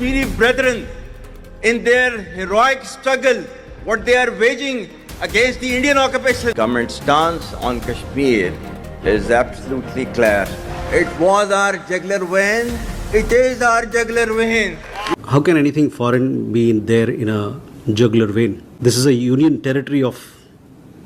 Kashmiri brethren in their heroic struggle, what they are waging against the Indian occupation. Government stance on Kashmir is absolutely clear. It was our jugular vein. It is our jugular vein. How can anything foreign be in there in a jugular vein? This is a union territory of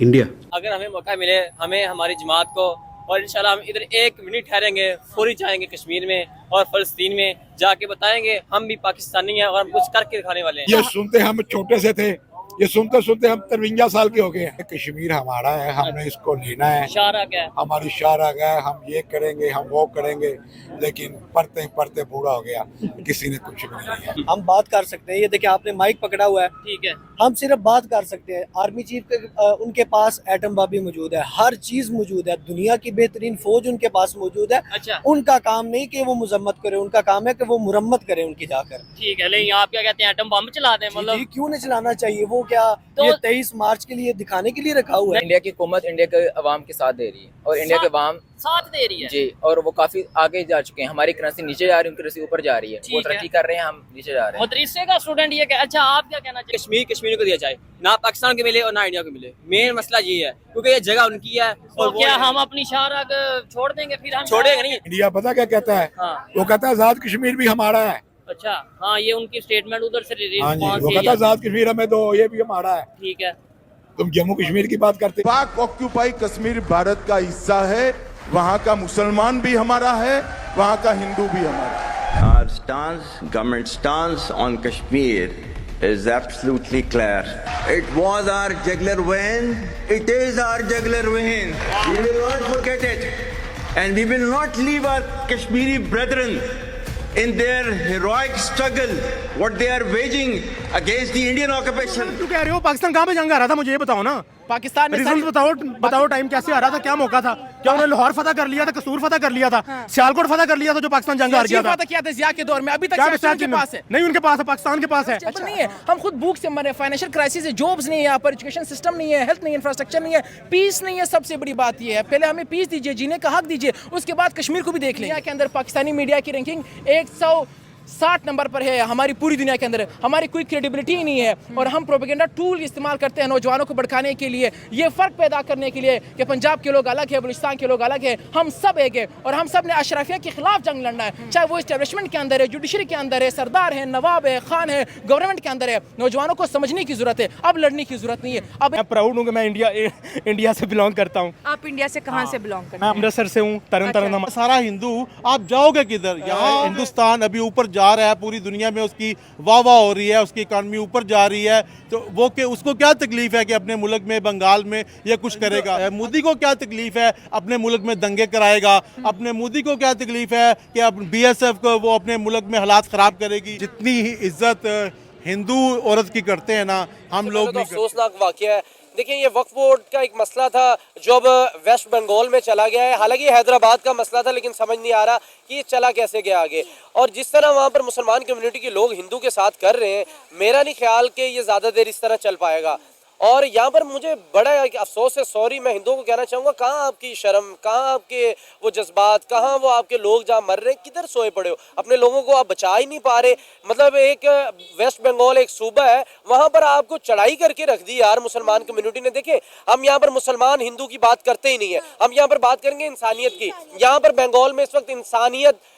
India. اگر ہمیں موقع ملے ہمیں ہماری جماعت کو اور انشاءاللہ ہم ادھر ایک منٹ ٹھہریں گے فوری جائیں گے کشمیر میں اور فلسطین میں جا کے بتائیں گے ہم بھی پاکستانی ہیں اور ہم کچھ کر کے دکھانے والے ہیں. یہ سنتے ہم چھوٹے سے تھے, یہ سنتے سنتے ہم 53 سال کے ہو گئے ہیں. کشمیر ہمارا ہے, ہم نے اس کو لینا ہے. اشارہ کیا ہے؟ ہماری شارہ گئے, ہم یہ کریں گے, ہم وہ کریں گے, لیکن پڑھتے پڑھتے بوڑھا ہو گیا, کسی نے کچھ بھی نہیں ہے. ہم بات کر سکتے ہیں, یہ دیکھیں آپ نے مائک پکڑا ہوا ہے, ٹھیک ہے, ہم صرف بات کر سکتے ہیں. آرمی چیف ان کے پاس ایٹم بم بھی موجود ہے, ہر چیز موجود ہے, دنیا کی بہترین فوج ان کے پاس موجود ہے. اچھا, ان کا کام نہیں کہ وہ مذمت کرے, ان کا کام ہے کہ وہ مرمت کرے ان کی جا کر. ٹھیک ہے, لیکن آپ کیا کہتے ہیں ایٹم بم چلا دیں؟ مطلب کیوں نہیں چلانا چاہیے, وہ کیا یہ 23 مارچ کے لیے دکھانے کے لیے رکھا ہوا ہے. انڈیا کی حکومت انڈیا کے عوام کے ساتھ دے رہی ہے اور انڈیا کے عوام ساتھ دے رہی ہے جی, اور وہ کافی آگے جا چکے ہیں. ہماری کرنسی نیچے جا رہی ہے, ان کی کرنسی اوپر جا رہی ہے. وہ ترقی کر رہے ہیں, ہم نیچے جا رہے ہیں. مدرسے کا اسٹوڈنٹ یہ کہ اچھا آپ کیا کہنا چاہیے کشمیر کشمیریوں کو دیا جائے, نہ پاکستان کو ملے اور نہ انڈیا کو ملے؟ مین مسئلہ یہ ہے کیونکہ یہ جگہ ان کی ہے. اور کیا ہم اپنی شارہ چھوڑ دیں گے؟ پھر ہم چھوڑیں گے نہیں. انڈیا پتہ کیا کہتا ہے, وہ کہتا ہے آزاد کشمیر بھی ہمارا ہے. اچھا, ہاں یہ ان کی اسٹیٹمنٹ ادھر سے ہاں جی, وہ کہتا ہے آزاد کشمیر ہمیں دو, یہ بھی ہمارا ہے. ٹھیک ہے, تم جموں کشمیر کی بات کرتے. پاک آکیوپائی کشمیر بھارت کا حصہ ہے, وہاں کا مسلمان بھی ہمارا ہے, وہاں کا ہندو بھی ہمارا ہے. Our stance, government stance on Kashmir is absolutely clear. It was our jugular vein. It is our jugular vein. We will not forget it. And we will not leave our Kashmiri brethren in their heroic struggle, what they are waging against the Indian occupation. تو کہہ رہے ہو پاکستان کہاں پہ جنگ آ رہا تھا, مجھے یہ بتاؤ نا. پاکستان میں بتاؤ ٹائم کیسے آ رہا تھا, کیا موقع تھا, کیا انہوں نے لاہور فتح کر لیا تھا, قصور فتح کر لیا تھا, سیالکوٹ فتح کر لیا تھا جو پاکستان جنگ ہار گیا تھا؟ فتح کیا تھا ضیاء کے دور میں, ابھی تک ان کے پاس ہے نہیں, ان کے پاس ہے, پاکستان کے پاس ہے. نہیں ہے, ہم خود بھوک سے مر رہے ہیں, فائنینشیل کرائسس ہے, جابز نہیں ہے یہاں پر, ایجوکیشن سسٹم نہیں ہے, ہیلتھ نہیں ہے, انفراسٹرکچر نہیں ہے, پیس نہیں ہے. سب سے بڑی بات یہ ہے پہلے ہمیں پیس دیجیے, جینے کا حق دیجیے, اس کے بعد کشمیر کو بھی دیکھ لیں. دنیا کے اندر پاکستانی میڈیا کی رینکنگ 160 نمبر پر ہے ہماری پوری دنیا کے اندر. ہماری کوئی کریڈیبلٹی نہیں ہے اور ہم پروپیگنڈا ٹول استعمال کرتے ہیں نوجوانوں کو بھڑکانے کے لیے, یہ فرق پیدا کرنے کے لیے کہ پنجاب کے لوگ الگ ہے, بلوچستان کے لوگ الگ ہے, ہم سب ایک ہے اور ہم سب نے اشرافیہ کے خلاف جنگ لڑنا ہے, چاہے وہ اسٹیبلشمنٹ کے اندر ہے, جوڈیشری کے اندر ہے, سردار ہے, نواب ہے, خان ہے, گورنمنٹ کے اندر ہے. نوجوانوں کو سمجھنے کی ضرورت ہے, اب لڑنے کی ضرورت نہیں ہے. اب میں پراؤڈ ہوں کہ میں انڈیا سے بلانگ کرتا ہوں. آپ انڈیا سے کہاں سے بلانگ کرتے میں امرتسر سے ہوں, ترن تارن. سارا ہندو, آپ جاؤ گے کدھر؟ یہاں ہندوستان ابھی اوپر جا رہا ہے, پوری دنیا میں اس کی واہ واہ ہو رہی ہے, اس کی اکانومی اوپر جا رہی ہے, تو وہ کہ اس کو کیا تکلیف ہے کہ اپنے ملک میں بنگال میں یہ کچھ کرے گا؟ مودی کو کیا تکلیف ہے اپنے ملک میں دنگے کرائے گا؟ اپنے مودی کو کیا تکلیف ہے کہ بی ایس ایف کو وہ اپنے ملک میں حالات خراب کرے گی؟ جتنی عزت ہندو عورت کی کرتے ہیں نا, ہم لوگ نہیں کرتے. افسوسناک واقعہ ہے. دیکھیں یہ وقف بورڈ کا ایک مسئلہ تھا جو اب ویسٹ بنگال میں چلا گیا ہے. حالانکہ یہ حیدرآباد کا مسئلہ تھا, لیکن سمجھ نہیں آ رہا کہ یہ چلا کیسے گیا آگے. اور جس طرح وہاں پر مسلمان کمیونٹی کے لوگ ہندو کے ساتھ کر رہے ہیں, میرا نہیں خیال کہ یہ زیادہ دیر اس طرح چل پائے گا. اور یہاں پر مجھے بڑا افسوس ہے, سوری میں ہندوؤں کو کہنا چاہوں گا, کہاں آپ کی شرم, کہاں آپ کے وہ جذبات, کہاں وہ آپ کے لوگ جہاں مر رہے ہیں, کدھر سوئے پڑے ہو؟ اپنے لوگوں کو آپ بچا ہی نہیں پا رہے. مطلب ایک ویسٹ بنگال ایک صوبہ ہے, وہاں پر آپ کو چڑھائی کر کے رکھ دی یار مسلمان کمیونٹی نے. دیکھیں ہم یہاں پر مسلمان ہندو کی بات کرتے ہی نہیں ہے, ہم یہاں پر بات کریں گے انسانیت کی. یہاں پر بنگال میں اس وقت انسانیت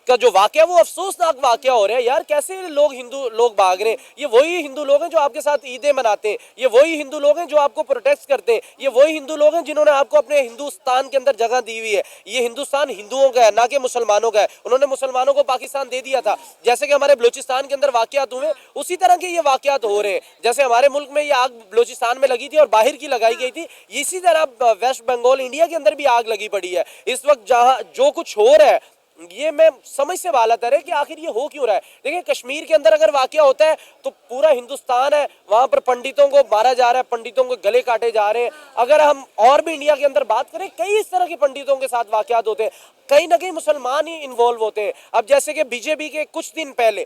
کا جو واقعہ وہ افسوسناک واقعہ ہو رہا ہے یار. کیسے ہندو لوگ بھاگ رہے ہیں؟ یہ وہی ہندو لوگ ہیں جو آپ کے ساتھ عیدیں مناتے ہیں, یہ وہی ہندو لوگ ہیں جو آپ کو پروٹیکٹ کرتے ہیں, یہ وہی ہندو لوگ ہیں جنہوں نے آپ کو اپنے ہندوستان کے اندر جگہ دی ہوئی ہے. یہ ہندوستان ہندوؤں کا ہے, نہ کہ مسلمانوں کا ہے. انہوں نے مسلمانوں کو پاکستان دے دیا تھا, جیسے کہ ہمارے بلوچستان کے اندر واقعات ہوئے اسی طرح کے یہ واقعات ہو رہے ہیں. جیسے ہمارے ملک میں یہ آگ بلوچستان میں لگی تھی اور باہر کی لگائی گئی تھی, اسی طرح ویسٹ بنگال انڈیا کے اندر بھی آگ لگی پڑی ہے. اس وقت جہاں جو کچھ ہو رہا ہے یہ میں سمجھ سے بالا تر ہے کہ آخر یہ ہو کیوں رہا ہے. دیکھیں کشمیر کے اندر اگر واقعہ ہوتا ہے تو پورا ہندوستان ہے, وہاں پر پنڈتوں کو مارا جا رہا ہے, پنڈتوں کو گلے کاٹے جا رہے ہیں. اگر ہم اور بھی انڈیا کے اندر بات کریں, کئی اس طرح کے پنڈتوں کے ساتھ واقعات ہوتے ہیں, کہیں نہ کہیں مسلمان ہی انوالو ہوتے ہیں. اب جیسے کہ بی جے پی کے کچھ دن پہلے